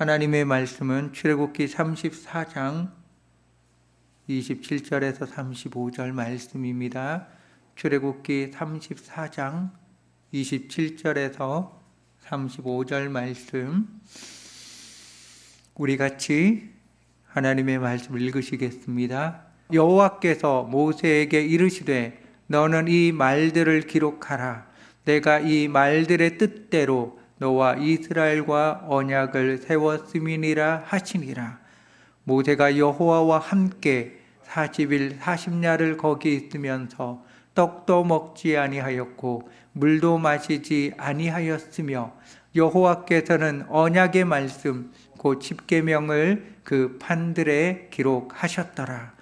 하나님의 말씀은 출애굽기 34장 27절에서 35절 말씀입니다. 출애굽기 34장 27절에서 35절 말씀, 우리 같이 하나님의 말씀을 읽으시겠습니다. 여호와께서 모세에게 이르시되 너는 이 말들을 기록하라. 내가 이 말들의 뜻대로 너와 이스라엘과 언약을 세웠음이니라 하시니라. 모세가 여호와와 함께 40일 40야를 거기 있으면서 떡도 먹지 아니하였고 물도 마시지 아니하였으며 여호와께서는 언약의 말씀 곧 십계명을 그 판들에 기록하셨더라.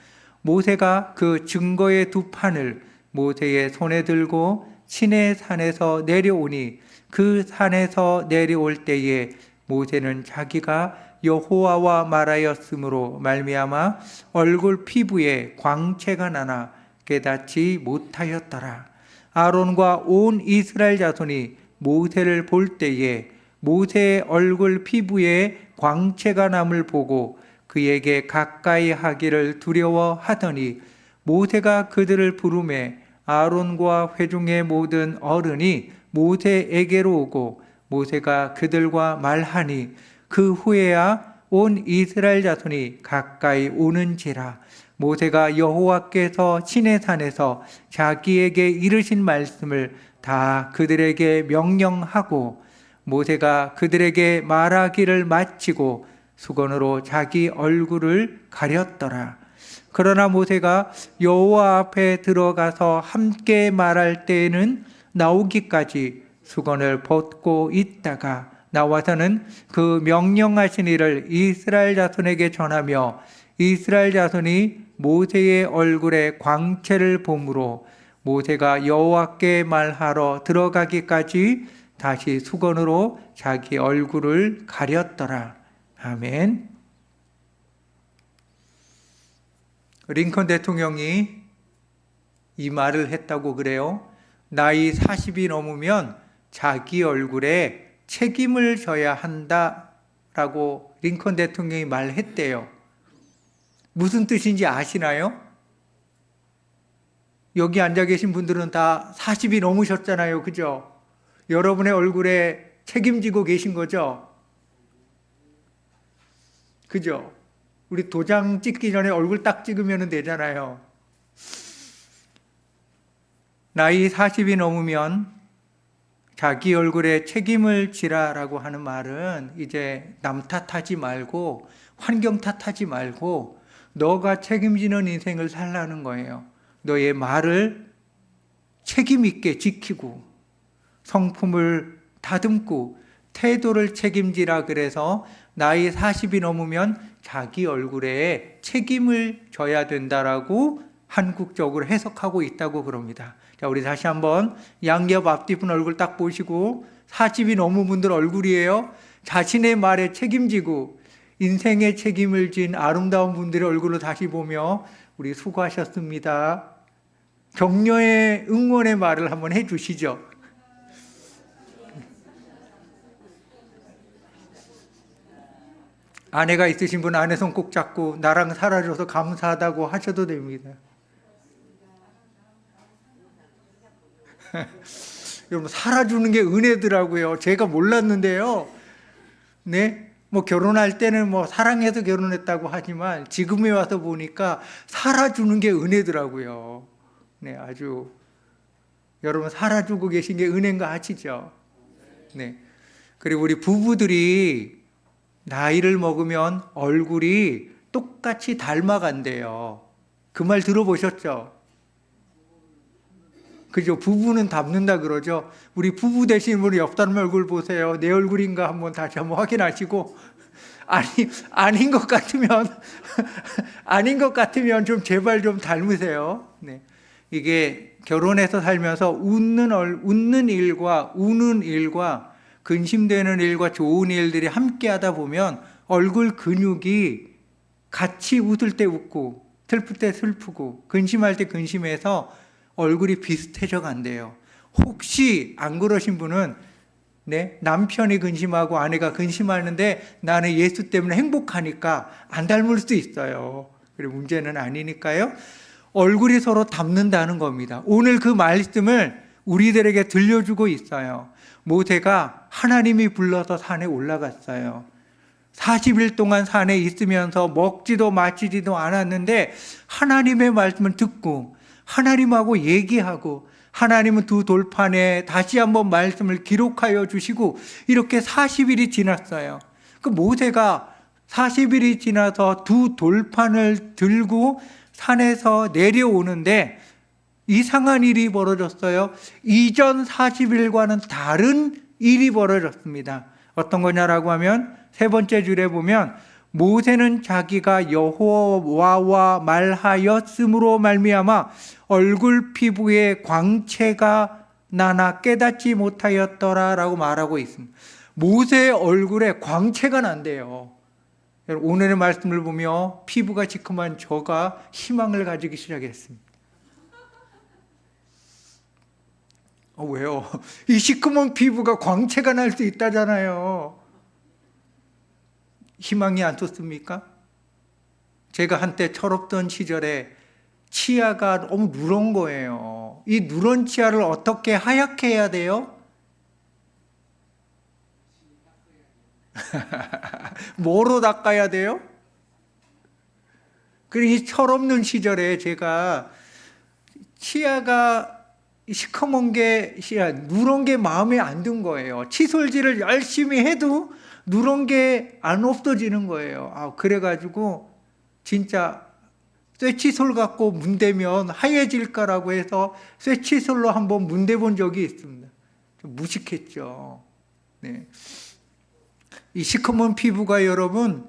모세가 그 증거의 두 판을 모세의 손에 들고 시내 산에서 내려오니 그 산에서 내려올 때에 모세는 자기가 여호와와 말하였으므로 말미암아 얼굴 피부에 광채가 나나 깨닫지 못하였더라. 아론과 온 이스라엘 자손이 모세를 볼 때에 모세의 얼굴 피부에 광채가 남을 보고 그에게 가까이 하기를 두려워하더니 모세가 그들을 부르매 아론과 회중의 모든 어른이 모세에게로 오고 모세가 그들과 말하니 그 후에야 온 이스라엘 자손이 가까이 오는지라. 모세가 여호와께서 시내산에서 자기에게 이르신 말씀을 다 그들에게 명령하고 모세가 그들에게 말하기를 마치고 수건으로 자기 얼굴을 가렸더라. 그러나 모세가 여호와 앞에 들어가서 함께 말할 때에는 나오기까지 수건을 벗고 있다가 나와서는 그 명령하신 일을 이스라엘 자손에게 전하며 이스라엘 자손이 모세의 얼굴에 광채를 보므로 모세가 여호와께 말하러 들어가기까지 다시 수건으로 자기 얼굴을 가렸더라. 아멘. 링컨 대통령이 이 말을 했다고 그래요. 나이 40이 넘으면 자기 얼굴에 책임을 져야 한다라고 링컨 대통령이 말했대요. 무슨 뜻인지 아시나요? 여기 앉아 계신 분들은 다 40이 넘으셨잖아요. 그죠? 여러분의 얼굴에 책임지고 계신 거죠? 그죠? 우리 도장 찍기 전에 얼굴 딱 찍으면 되잖아요. 나이 40이 넘으면 자기 얼굴에 책임을 지라라고 하는 말은 이제 남 탓하지 말고 환경 탓하지 말고 너가 책임지는 인생을 살라는 거예요. 너의 말을 책임 있게 지키고 성품을 다듬고 태도를 책임지라. 그래서 나이 40이 넘으면 자기 얼굴에 책임을 져야 된다라고 한국적으로 해석하고 있다고 그럽니다. 자, 우리 다시 한번 양옆 앞뒤분 얼굴 딱 보시고 40이 넘은 분들 얼굴이에요. 자신의 말에 책임지고 인생의 책임을 진 아름다운 분들의 얼굴을 다시 보며 우리 수고하셨습니다. 격려의 응원의 말을 한번 해 주시죠. 아내가 있으신 분은 아내 손 꼭 잡고 나랑 살아줘서 감사하다고 하셔도 됩니다. 여러분, 살아주는 게 은혜더라고요. 제가 몰랐는데요. 네? 뭐 결혼할 때는 뭐 사랑해서 결혼했다고 하지만 지금에 와서 보니까 살아주는 게 은혜더라고요. 네, 아주 여러분 살아주고 계신 게 은혜인 거 아시죠? 네. 그리고 우리 부부들이 나이를 먹으면 얼굴이 똑같이 닮아간대요. 그 말 들어보셨죠? 그죠? 부부는 닮는다 그러죠? 우리 부부 되신 분이 옆 사람 얼굴 보세요. 내 얼굴인가 한번 다시 한번 확인하시고, 아닌 것 같으면, 아닌 것 같으면 좀 제발 좀 닮으세요. 네. 이게 결혼해서 살면서 웃는 일과 우는 일과 근심되는 일과 좋은 일들이 함께 하다 보면 얼굴 근육이 같이 웃을 때 웃고, 슬플 때 슬프고, 근심할 때 근심해서 얼굴이 비슷해져 간대요. 혹시 안 그러신 분은 네? 남편이 근심하고 아내가 근심하는데 나는 예수 때문에 행복하니까 안 닮을 수 있어요. 그리고 문제는 아니니까요. 얼굴이 서로 닮는다는 겁니다. 오늘 그 말씀을 우리들에게 들려주고 있어요. 모세가 하나님이 불러서 산에 올라갔어요. 40일 동안 산에 있으면서 먹지도 마시지도 않았는데 하나님의 말씀을 듣고 하나님하고 얘기하고 하나님은 두 돌판에 다시 한번 말씀을 기록하여 주시고 이렇게 40일이 지났어요. 그 모세가 40일이 지나서 두 돌판을 들고 산에서 내려오는데 이상한 일이 벌어졌어요. 이전 40일과는 다른 일이 벌어졌습니다. 어떤 거냐라고 하면 세 번째 줄에 보면 모세는 자기가 여호와와 말하였으므로 말미암아 얼굴 피부에 광채가 나나 깨닫지 못하였더라라고 말하고 있습니다. 모세의 얼굴에 광채가 난대요. 오늘의 말씀을 보며 피부가 시커먼 저가 희망을 가지기 시작했습니다. 왜요? 이 시커먼 피부가 광채가 날 수 있다잖아요. 희망이 안 돋습니까? 제가 한때 철없던 시절에 치아가 너무 누런 거예요. 이 누런 치아를 어떻게 하얗게 해야 돼요? 뭐로 닦아야 돼요? 그리고 이 철없는 시절에 제가 치아가 시커먼 게, 누런 게 마음에 안 든 거예요. 칫솔질을 열심히 해도 누런 게 안 없어지는 거예요. 그래가지고 진짜 쇠칫솔 갖고 문대면 하얘질까라고 해서 쇠칫솔로 한번 문대본 적이 있습니다. 좀 무식했죠. 네. 이 시커먼 피부가 여러분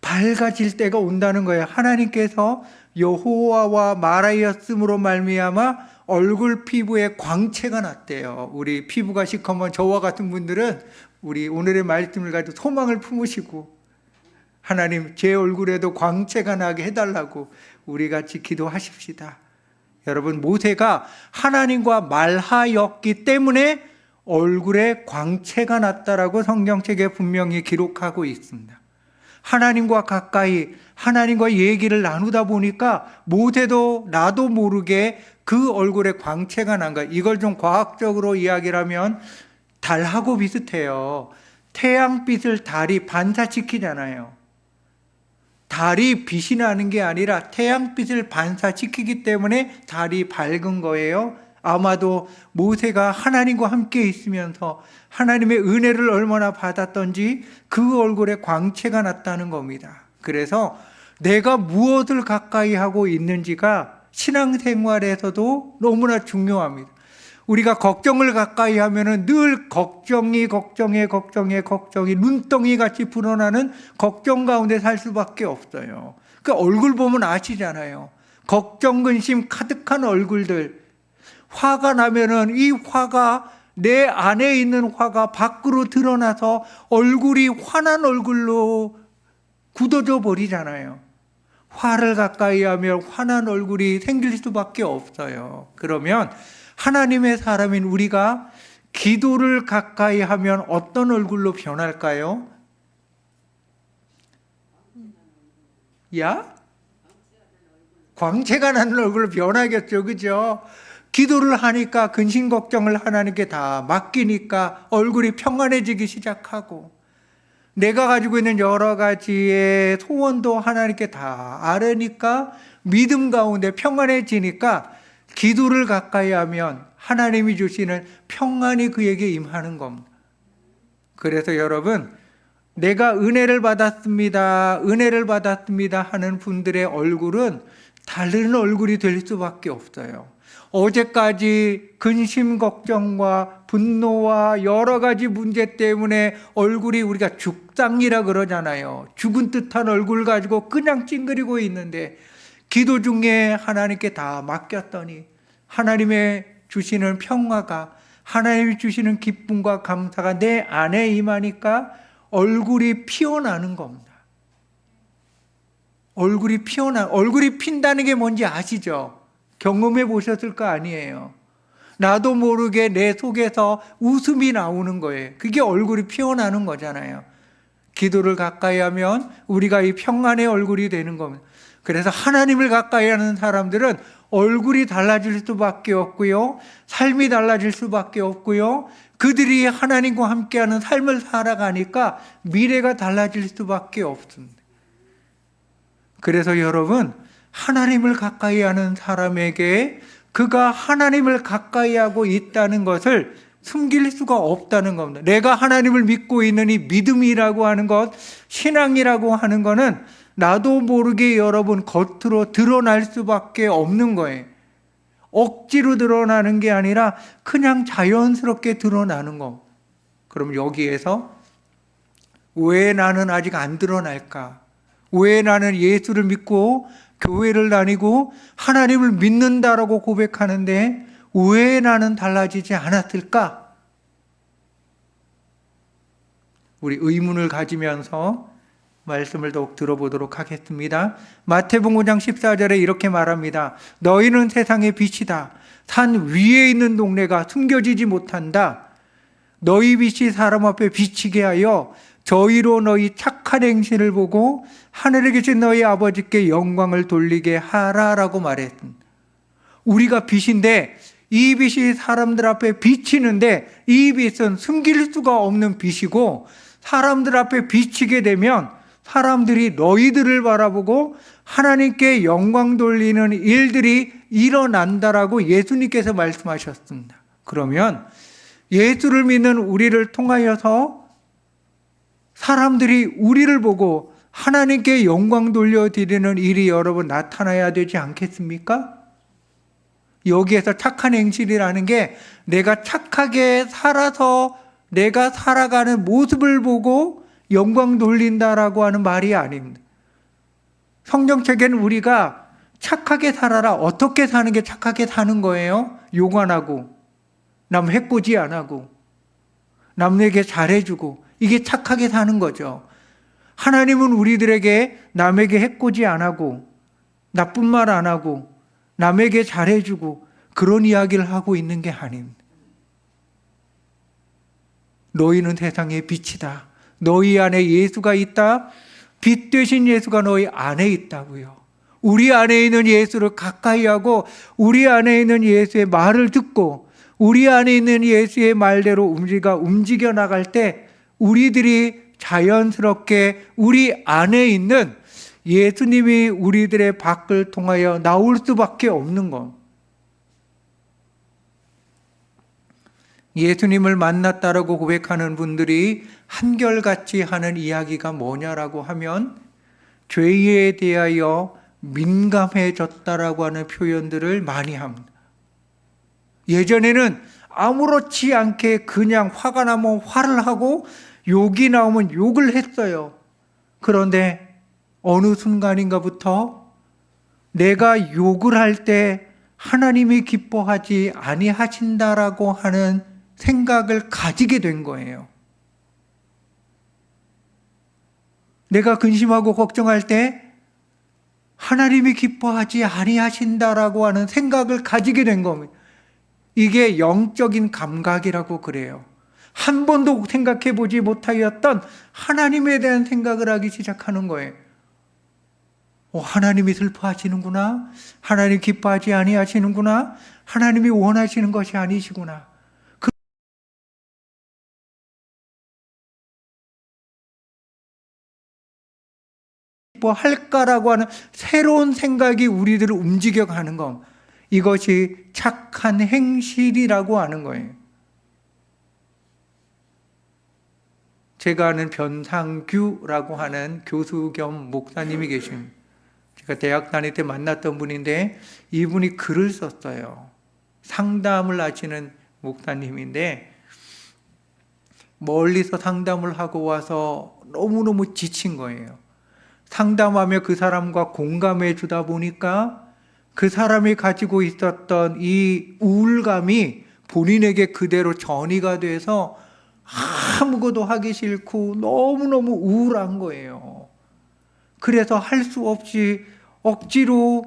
밝아질 때가 온다는 거예요. 하나님께서 여호와와 말하였으므로 말미암아 얼굴 피부에 광채가 났대요. 우리 피부가 시커먼 저와 같은 분들은 우리 오늘의 말씀을 가지고 소망을 품으시고 하나님 제 얼굴에도 광채가 나게 해달라고 우리 같이 기도하십시다. 여러분 모세가 하나님과 말하였기 때문에 얼굴에 광채가 났다라고 성경책에 분명히 기록하고 있습니다. 하나님과 가까이 하나님과 얘기를 나누다 보니까 모세도 나도 모르게 그 얼굴에 광채가 난 거예요. 이걸 좀 과학적으로 이야기를 하면 달하고 비슷해요. 태양빛을 달이 반사시키잖아요. 달이 빛이 나는 게 아니라 태양빛을 반사시키기 때문에 달이 밝은 거예요. 아마도 모세가 하나님과 함께 있으면서 하나님의 은혜를 얼마나 받았던지 그 얼굴에 광채가 났다는 겁니다. 그래서 내가 무엇을 가까이 하고 있는지가 신앙생활에서도 너무나 중요합니다. 우리가 걱정을 가까이 하면은 늘 걱정이 눈덩이 같이 불어나는 걱정 가운데 살 수밖에 없어요. 그 얼굴 보면 아시잖아요. 걱정 근심 가득한 얼굴들. 화가 나면은 이 화가 내 안에 있는 화가 밖으로 드러나서 얼굴이 환한 얼굴로 굳어져 버리잖아요. 화를 가까이 하면 환한 얼굴이 생길 수밖에 없어요. 그러면 하나님의 사람인 우리가 기도를 가까이 하면 어떤 얼굴로 변할까요? 광채가 나는 얼굴로 변하겠죠. 그죠? 기도를 하니까 근심 걱정을 하나님께 다 맡기니까 얼굴이 평안해지기 시작하고 내가 가지고 있는 여러 가지의 소원도 하나님께 다 아뢰니까 믿음 가운데 평안해지니까 기도를 가까이 하면 하나님이 주시는 평안이 그에게 임하는 겁니다. 그래서 여러분 내가 은혜를 받았습니다 하는 분들의 얼굴은 다른 얼굴이 될 수밖에 없어요. 어제까지 근심 걱정과 분노와 여러 가지 문제 때문에 얼굴이 우리가 죽상이라 그러잖아요. 죽은 듯한 얼굴 가지고 그냥 찡그리고 있는데 기도 중에 하나님께 다 맡겼더니 하나님의 주시는 평화가 하나님이 주시는 기쁨과 감사가 내 안에 임하니까 얼굴이 피어나는 겁니다. 얼굴이 핀다는 게 뭔지 아시죠? 경험해 보셨을 거 아니에요. 나도 모르게 내 속에서 웃음이 나오는 거예요. 그게 얼굴이 피어나는 거잖아요. 기도를 가까이 하면 우리가 이 평안의 얼굴이 되는 겁니다. 그래서 하나님을 가까이 하는 사람들은 얼굴이 달라질 수밖에 없고요. 삶이 달라질 수밖에 없고요. 그들이 하나님과 함께하는 삶을 살아가니까 미래가 달라질 수밖에 없습니다. 그래서 여러분, 하나님을 가까이 하는 사람에게 그가 하나님을 가까이 하고 있다는 것을 숨길 수가 없다는 겁니다. 내가 하나님을 믿고 있는 이 믿음이라고 하는 것, 신앙이라고 하는 것은 나도 모르게 여러분 겉으로 드러날 수밖에 없는 거예요. 억지로 드러나는 게 아니라 그냥 자연스럽게 드러나는 거. 그럼 여기에서 왜 나는 아직 안 드러날까? 왜 나는 예수를 믿고 교회를 다니고 하나님을 믿는다라고 고백하는데 왜 나는 달라지지 않았을까? 우리 의문을 가지면서 말씀을 더욱 들어보도록 하겠습니다. 마태복음 5장 14절에 이렇게 말합니다. 너희는 세상의 빛이다. 산 위에 있는 동네가 숨겨지지 못한다. 너희 빛이 사람 앞에 비치게 하여 저희로 너희 착한 행실을 보고 하늘에 계신 너희 아버지께 영광을 돌리게 하라라고 말했습니다. 우리가 빛인데 이 빛이 사람들 앞에 비치는데 이 빛은 숨길 수가 없는 빛이고 사람들 앞에 비치게 되면 사람들이 너희들을 바라보고 하나님께 영광 돌리는 일들이 일어난다라고 예수님께서 말씀하셨습니다. 그러면 예수를 믿는 우리를 통하여서 사람들이 우리를 보고 하나님께 영광 돌려드리는 일이 여러분 나타나야 되지 않겠습니까? 여기에서 착한 행실이라는 게 내가 착하게 살아서 내가 살아가는 모습을 보고 영광 돌린다라고 하는 말이 아닙니다. 성경책에는 우리가 착하게 살아라, 어떻게 사는 게 착하게 사는 거예요? 욕 안 하고, 남 해코지 안 하고, 남에게 잘해주고, 이게 착하게 사는 거죠. 하나님은 우리들에게 남에게 해코지 안 하고, 나쁜 말 안 하고, 남에게 잘해주고, 그런 이야기를 하고 있는 게 아닙니다. 너희는 세상의 빛이다. 너희 안에 예수가 있다. 빛 되신 예수가 너희 안에 있다고요. 우리 안에 있는 예수를 가까이 하고 우리 안에 있는 예수의 말을 듣고 우리 안에 있는 예수의 말대로 움직여 나갈 때 우리들이 자연스럽게 우리 안에 있는 예수님이 우리들의 밖을 통하여 나올 수밖에 없는 것. 예수님을 만났다라고 고백하는 분들이 한결같이 하는 이야기가 뭐냐라고 하면 죄에 대하여 민감해졌다라고 하는 표현들을 많이 합니다. 예전에는 아무렇지 않게 그냥 화가 나면 화를 하고 욕이 나오면 욕을 했어요. 그런데 어느 순간인가부터 내가 욕을 할 때 하나님이 기뻐하지 아니하신다라고 하는 생각을 가지게 된 거예요. 내가 근심하고 걱정할 때 하나님이 기뻐하지 아니하신다라고 하는 생각을 가지게 된 겁니다. 이게 영적인 감각이라고 그래요. 한 번도 생각해 보지 못하였던 하나님에 대한 생각을 하기 시작하는 거예요. 하나님이 슬퍼하시는구나. 하나님 기뻐하지 아니하시는구나. 하나님이 원하시는 것이 아니시구나. 할까라고 하는 새로운 생각이 우리들을 움직여가는 것, 이것이 착한 행실이라고 하는 거예요. 제가 아는 변상규라고 하는 교수 겸 목사님이 계십니다. 제가 대학 다닐 때 만났던 분인데 이분이 글을 썼어요. 상담을 하시는 목사님인데 멀리서 상담을 하고 와서 너무너무 지친 거예요. 상담하며 그 사람과 공감해 주다 보니까 그 사람이 가지고 있었던 이 우울감이 본인에게 그대로 전이가 돼서 아무것도 하기 싫고 너무너무 우울한 거예요. 그래서 할 수 없이 억지로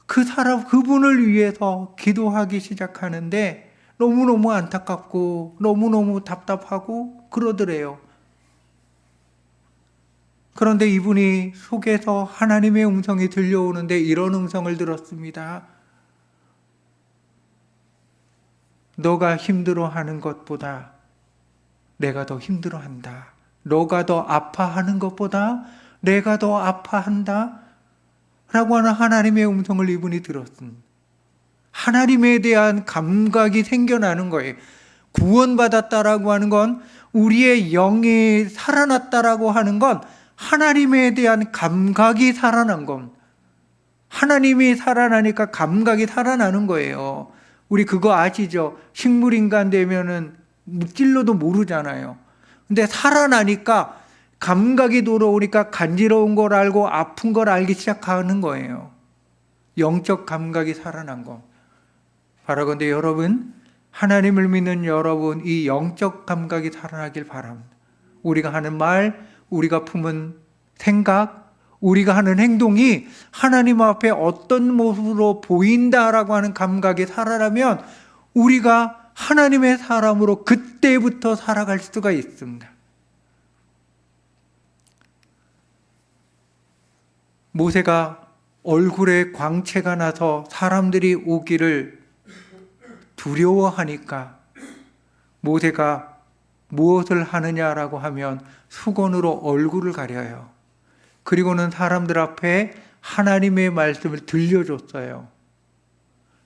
그분을 위해서 기도하기 시작하는데 너무너무 안타깝고 너무너무 답답하고 그러더래요. 그런데 이분이 속에서 하나님의 음성이 들려오는데 이런 음성을 들었습니다. 너가 힘들어하는 것보다 내가 더 힘들어한다. 너가 더 아파하는 것보다 내가 더 아파한다. 라고 하는 하나님의 음성을 이분이 들었습니다. 하나님에 대한 감각이 생겨나는 거예요. 구원받았다라고 하는 건, 우리의 영이 살아났다라고 하는 건 하나님에 대한 감각이 살아난 겁니다. 하나님이 살아나니까 감각이 살아나는 거예요. 우리 그거 아시죠? 식물인간 되면은 찔러도 모르잖아요. 근데 살아나니까 감각이 돌아오니까 간지러운 걸 알고 아픈 걸 알기 시작하는 거예요. 영적 감각이 살아난 거. 바라건대 여러분, 하나님을 믿는 여러분, 이 영적 감각이 살아나길 바랍니다. 우리가 하는 말, 우리가 품은 생각, 우리가 하는 행동이 하나님 앞에 어떤 모습으로 보인다라고 하는 감각이 살아나면 우리가 하나님의 사람으로 그때부터 살아갈 수가 있습니다. 모세가 얼굴에 광채가 나서 사람들이 오기를 두려워하니까 모세가 무엇을 하느냐라고 하면 수건으로 얼굴을 가려요. 그리고는 사람들 앞에 하나님의 말씀을 들려줬어요.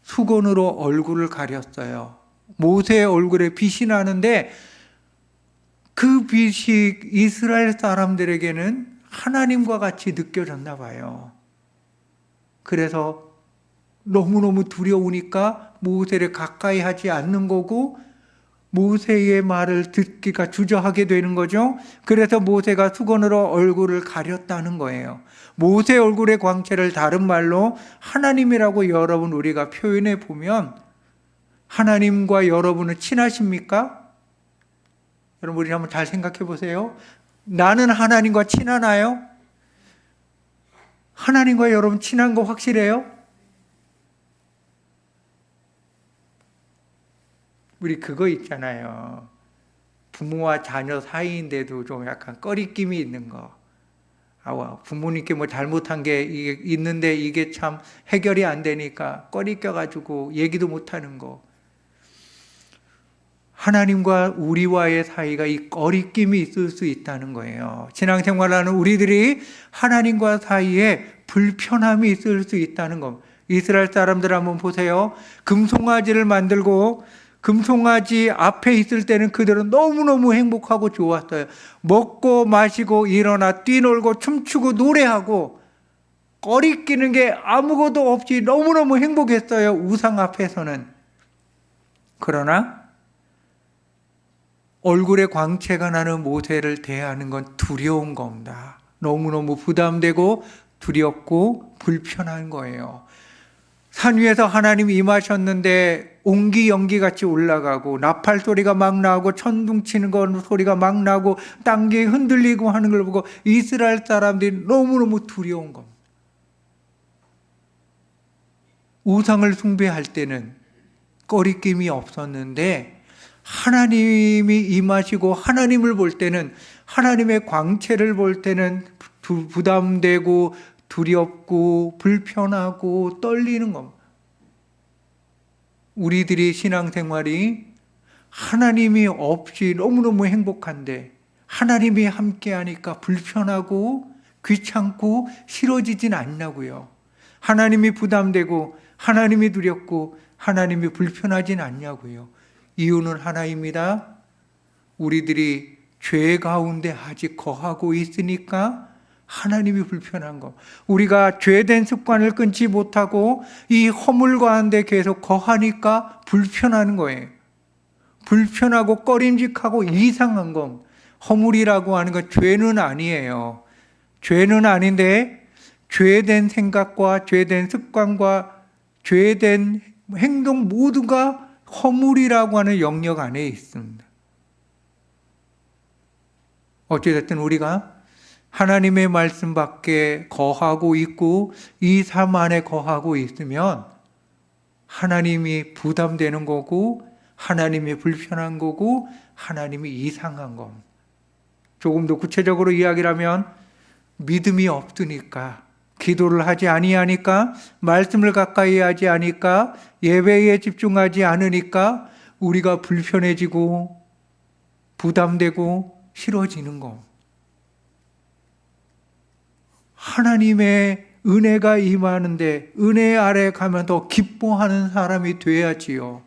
수건으로 얼굴을 가렸어요. 모세의 얼굴에 빛이 나는데 그 빛이 이스라엘 사람들에게는 하나님과 같이 느껴졌나 봐요. 그래서 너무너무 두려우니까 모세를 가까이 하지 않는 거고 모세의 말을 듣기가 주저하게 되는 거죠. 그래서 모세가 수건으로 얼굴을 가렸다는 거예요. 모세 얼굴의 광채를 다른 말로 하나님이라고 여러분 우리가 표현해 보면 하나님과 여러분은 친하십니까? 여러분 우리 한번 잘 생각해 보세요. 나는 하나님과 친하나요? 하나님과 여러분 친한 거 확실해요? 우리 그거 있잖아요. 부모와 자녀 사이인데도 좀 약간 꺼리낌이 있는 거. 부모님께 뭐 잘못한 게 있는데 이게 참 해결이 안 되니까 꺼리 껴가지고 얘기도 못하는 거. 하나님과 우리와의 사이가 이 꺼리낌이 있을 수 있다는 거예요. 신앙생활하는 우리들이 하나님과 사이에 불편함이 있을 수 있다는 겁니다. 이스라엘 사람들 한번 보세요. 금송아지를 만들고 금송아지 앞에 있을 때는 그들은 너무너무 행복하고 좋았어요. 먹고 마시고 일어나 뛰놀고 춤추고 노래하고 꺼리끼는 게 아무것도 없이 너무너무 행복했어요. 우상 앞에서는. 그러나 얼굴에 광채가 나는 모세를 대하는 건 두려운 겁니다. 너무너무 부담되고 두렵고 불편한 거예요. 산 위에서 하나님이 임하셨는데 옹기 연기같이 올라가고 나팔 소리가 막 나고 천둥 치는 거 소리가 막 나고 땅이 흔들리고 하는 걸 보고 이스라엘 사람들이 너무너무 두려운 겁니다. 우상을 숭배할 때는 꺼리낌이 없었는데 하나님이 임하시고 하나님을 볼 때는 하나님의 광채를 볼 때는 부담되고 두렵고 불편하고 떨리는 겁니다. 우리들이 신앙생활이 하나님이 없이 너무너무 행복한데 하나님이 함께하니까 불편하고 귀찮고 싫어지진 않냐고요. 하나님이 부담되고 하나님이 두렵고 하나님이 불편하진 않냐고요. 이유는 하나입니다. 우리들이 죄 가운데 아직 거하고 있으니까 하나님이 불편한 거. 우리가 죄된 습관을 끊지 못하고 이 허물 가운데 계속 거하니까 불편한 거예요. 불편하고 꺼림직하고 이상한 거. 허물이라고 하는 건 죄는 아니에요. 죄는 아닌데 죄된 생각과 죄된 습관과 죄된 행동 모두가 허물이라고 하는 영역 안에 있습니다. 어찌됐든 우리가 하나님의 말씀 밖에 거하고 있고 이 삶 안에 거하고 있으면 하나님이 부담되는 거고 하나님이 불편한 거고 하나님이 이상한 거. 조금 더 구체적으로 이야기를 하면 믿음이 없으니까, 기도를 하지 아니하니까, 말씀을 가까이 하지 않으니까, 예배에 집중하지 않으니까 우리가 불편해지고 부담되고 싫어지는 거. 하나님의 은혜가 임하는데 은혜 아래 가면 더 기뻐하는 사람이 돼야지요.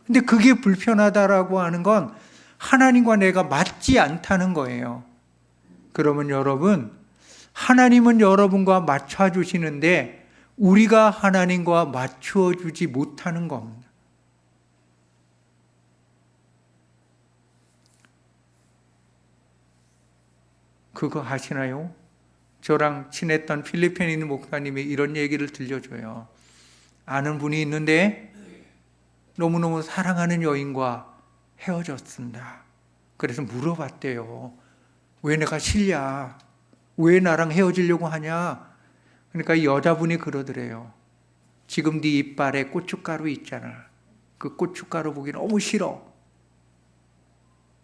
근데 그게 불편하다라고 하는 건 하나님과 내가 맞지 않다는 거예요. 그러면 여러분, 하나님은 여러분과 맞춰주시는데 우리가 하나님과 맞춰주지 못하는 겁니다. 그거 아시나요? 저랑 친했던 필리핀에 있는 목사님이 이런 얘기를 들려줘요. 아는 분이 있는데 너무너무 사랑하는 여인과 헤어졌습니다. 그래서 물어봤대요. 왜 내가 싫냐? 왜 나랑 헤어지려고 하냐? 그러니까 이 여자분이 그러더래요. 지금 네 이빨에 고춧가루 있잖아. 그 고춧가루 보기 너무 싫어.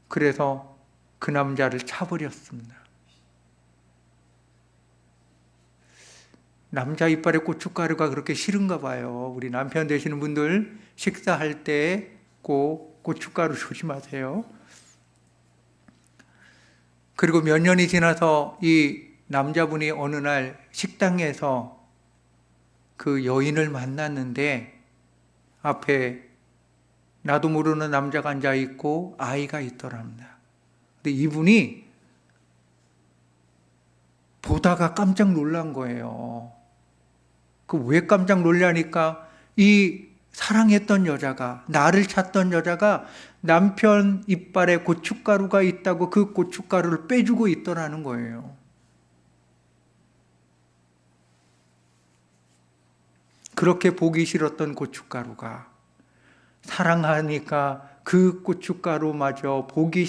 그래서 그 남자를 차버렸습니다. 남자 이빨에 고춧가루가 그렇게 싫은가 봐요. 우리 남편 되시는 분들 식사할 때 꼭 고춧가루 조심하세요. 그리고 몇 년이 지나서 이 남자분이 어느 날 식당에서 그 여인을 만났는데 앞에 나도 모르는 남자가 앉아 있고 아이가 있더랍니다. 근데 이분이 보다가 깜짝 놀란 거예요. 그 왜 깜짝 놀라니까 이 사랑했던 여자가, 나를 찾던 여자가 남편 이빨에 고춧가루가 있다고 그 고춧가루를 빼주고 있더라는 거예요. 그렇게 보기 싫었던 고춧가루가 사랑하니까 그 고춧가루마저 보기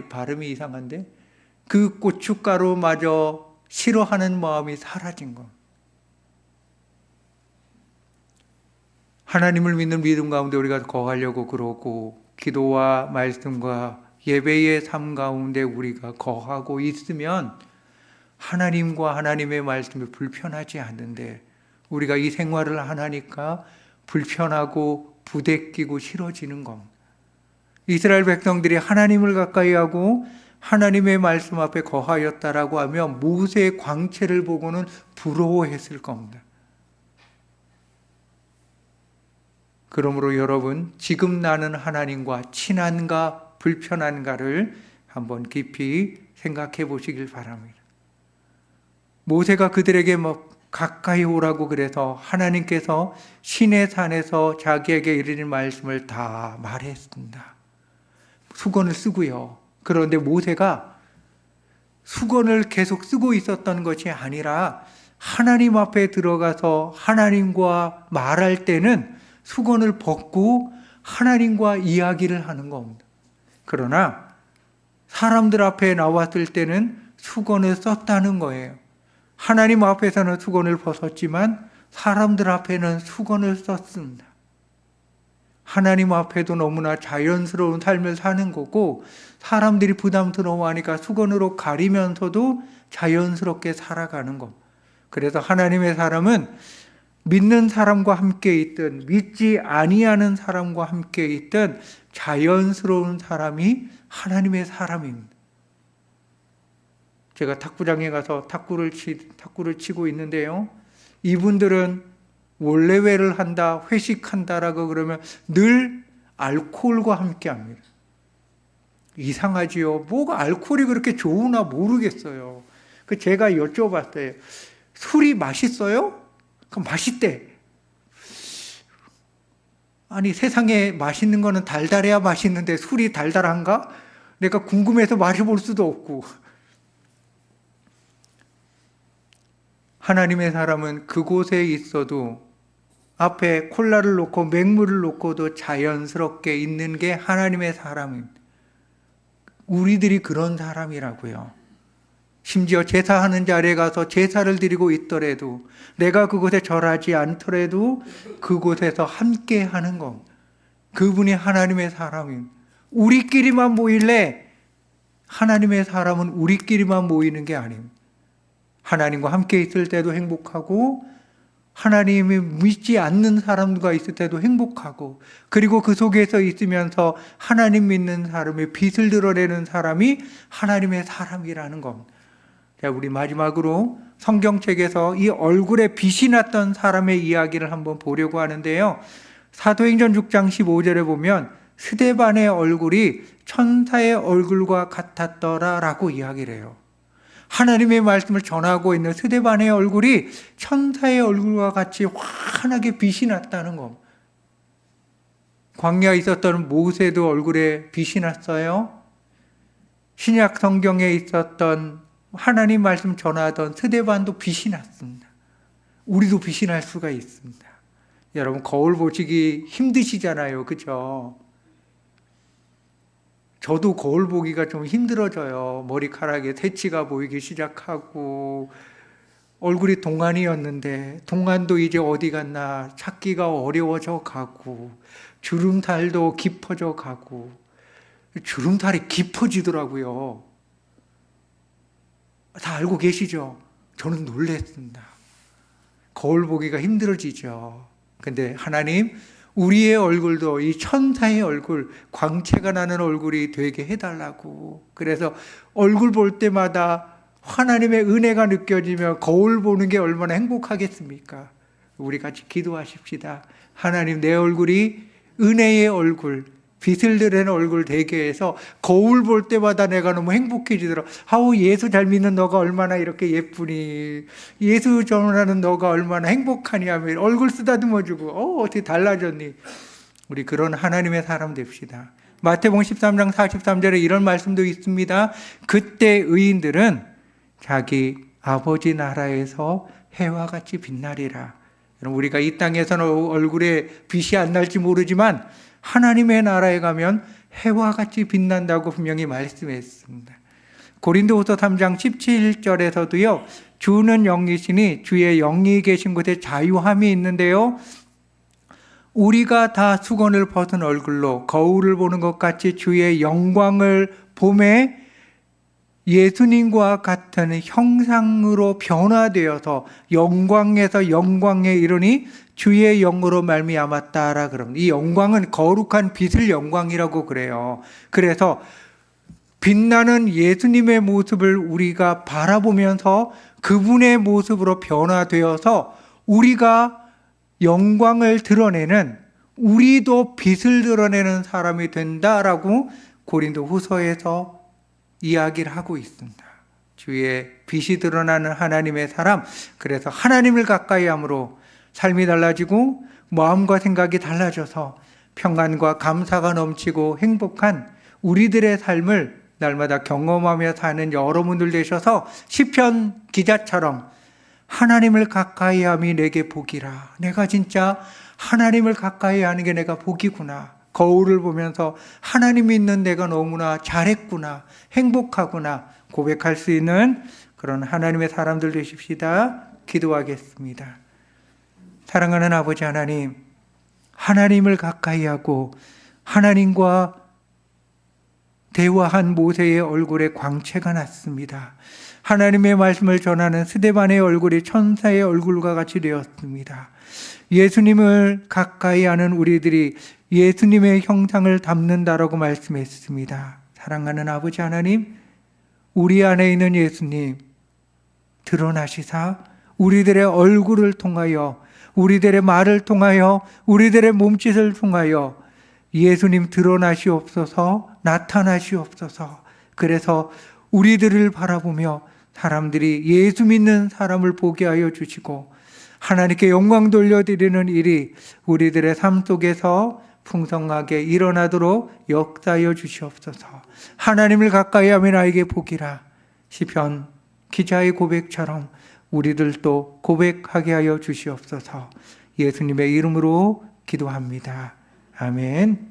발음이 이상한데? 그 고춧가루마저 싫어하는 마음이 사라진 것. 하나님을 믿는 믿음 가운데 우리가 거하려고 그러고 기도와 말씀과 예배의 삶 가운데 우리가 거하고 있으면 하나님과 하나님의 말씀이 불편하지 않는데 우리가 이 생활을 하니까 불편하고 부대끼고 싫어지는 겁니다. 이스라엘 백성들이 하나님을 가까이 하고 하나님의 말씀 앞에 거하였다라고 하면 모세의 광채를 보고는 부러워했을 겁니다. 그러므로 여러분, 지금 나는 하나님과 친한가 불편한가를 한번 깊이 생각해 보시길 바랍니다. 모세가 그들에게 가까이 오라고 그래서 하나님께서 시내 산에서 자기에게 이르는 말씀을 다 말했습니다. 수건을 쓰고요. 그런데 모세가 수건을 계속 쓰고 있었던 것이 아니라 하나님 앞에 들어가서 하나님과 말할 때는 수건을 벗고 하나님과 이야기를 하는 겁니다. 그러나 사람들 앞에 나왔을 때는 수건을 썼다는 거예요. 하나님 앞에서는 수건을 벗었지만 사람들 앞에는 수건을 썼습니다. 하나님 앞에도 너무나 자연스러운 삶을 사는 거고 사람들이 부담스러워하니까 수건으로 가리면서도 자연스럽게 살아가는 것. 그래서 하나님의 사람은 믿는 사람과 함께 있든 믿지 아니하는 사람과 함께 있든 자연스러운 사람이 하나님의 사람입니다. 제가 탁구장에 가서 탁구를 치고 있는데요. 이분들은 원래회를 한다, 회식한다라고 그러면 늘 알코올과 함께 합니다. 이상하지요. 뭐가 알코올이 그렇게 좋으나 모르겠어요. 제가 여쭤봤어요. 술이 맛있어요? 그럼 맛있대. 아니 세상에 맛있는 거는 달달해야 맛있는데 술이 달달한가? 내가 궁금해서 마셔볼 수도 없고. 하나님의 사람은 그곳에 있어도 앞에 콜라를 놓고 맹물을 놓고도 자연스럽게 있는 게 하나님의 사람입니다. 우리들이 그런 사람이라고요. 심지어 제사하는 자리에 가서 제사를 드리고 있더라도 내가 그곳에 절하지 않더라도 그곳에서 함께 하는 겁니다. 그분이 하나님의 사람임. 우리끼리만 모일래? 하나님의 사람은 우리끼리만 모이는 게 아님. 하나님과 함께 있을 때도 행복하고 하나님이 믿지 않는 사람과 있을 때도 행복하고, 그리고 그 속에서 있으면서 하나님 믿는 사람의 빛을 드러내는 사람이 하나님의 사람이라는 겁니다. 자, 우리 마지막으로 성경책에서 이 얼굴에 빛이 났던 사람의 이야기를 한번 보려고 하는데요. 사도행전 6장 15절에 보면 스데반의 얼굴이 천사의 얼굴과 같았더라라고 이야기를 해요. 하나님의 말씀을 전하고 있는 스데반의 얼굴이 천사의 얼굴과 같이 환하게 빛이 났다는 것. 광야에 있었던 모세도 얼굴에 빛이 났어요. 신약 성경에 있었던 하나님 말씀 전하던 스데반도 빛이 났습니다. 우리도 빛이 날 수가 있습니다. 여러분, 거울 보시기 힘드시잖아요. 그렇죠? 저도 거울 보기가 좀 힘들어져요. 머리카락에 새치가 보이기 시작하고, 얼굴이 동안이었는데 동안도 이제 어디 갔나 찾기가 어려워져 가고, 주름살도 깊어져 가고, 주름살이 깊어지더라고요. 다 알고 계시죠? 저는 놀랬습니다. 거울 보기가 힘들어지죠. 근데 하나님, 우리의 얼굴도 이 천사의 얼굴, 광채가 나는 얼굴이 되게 해달라고. 그래서 얼굴 볼 때마다 하나님의 은혜가 느껴지면 거울 보는 게 얼마나 행복하겠습니까? 우리 같이 기도하십시다. 하나님, 내 얼굴이 은혜의 얼굴, 빛을 드러내는 얼굴 되게 해서 거울 볼 때마다 내가 너무 행복해지더라. 아우, 예수 잘 믿는 너가 얼마나 이렇게 예쁘니, 예수 전하는 너가 얼마나 행복하니 하면 얼굴 쓰다듬어주고, 어떻게 달라졌니. 우리 그런 하나님의 사람 됩시다. 마태복음 13장 43절에 이런 말씀도 있습니다. 그때 의인들은 자기 아버지 나라에서 해와 같이 빛나리라. 우리가 이 땅에서는 얼굴에 빛이 안 날지 모르지만 하나님의 나라에 가면 해와 같이 빛난다고 분명히 말씀했습니다. 고린도후서 3장 17절에서도요. 주는 영이시니 주의 영이 계신 곳에 자유함이 있는데요. 우리가 다 수건을 벗은 얼굴로 거울을 보는 것 같이 주의 영광을 보매 예수님과 같은 형상으로 변화되어서 영광에서 영광에 이르니 주의 영으로 말미암았다라 그럽니다. 이 영광은 거룩한 빛을 영광이라고 그래요. 그래서 빛나는 예수님의 모습을 우리가 바라보면서 그분의 모습으로 변화되어서 우리가 영광을 드러내는, 우리도 빛을 드러내는 사람이 된다라고 고린도후서에서 이야기를 하고 있습니다. 주의 빛이 드러나는 하나님의 사람, 그래서 하나님을 가까이 함으로 삶이 달라지고 마음과 생각이 달라져서 평안과 감사가 넘치고 행복한 우리들의 삶을 날마다 경험하며 사는 여러분들 되셔서 시편 기자처럼 하나님을 가까이 함이 내게 복이라. 내가 진짜 하나님을 가까이 하는 게 내가 복이구나. 거울을 보면서 하나님이 있는 내가 너무나 잘했구나, 행복하구나 고백할 수 있는 그런 하나님의 사람들 되십시다. 기도하겠습니다. 사랑하는 아버지 하나님, 하나님을 가까이 하고 하나님과 대화한 모세의 얼굴에 광채가 났습니다. 하나님의 말씀을 전하는 스데반의 얼굴이 천사의 얼굴과 같이 되었습니다. 예수님을 가까이 하는 우리들이 예수님의 형상을 담는다라고 말씀했습니다. 사랑하는 아버지 하나님, 우리 안에 있는 예수님 드러나시사 우리들의 얼굴을 통하여, 우리들의 말을 통하여, 우리들의 몸짓을 통하여 예수님 드러나시옵소서, 나타나시옵소서. 그래서 우리들을 바라보며 사람들이 예수 믿는 사람을 보게 하여 주시고 하나님께 영광 돌려드리는 일이 우리들의 삶 속에서 풍성하게 일어나도록 역사하여 주시옵소서. 하나님을 가까이 하면 나에게 복이라. 시편 기자의 고백처럼 우리들도 고백하게 하여 주시옵소서. 예수님의 이름으로 기도합니다. 아멘.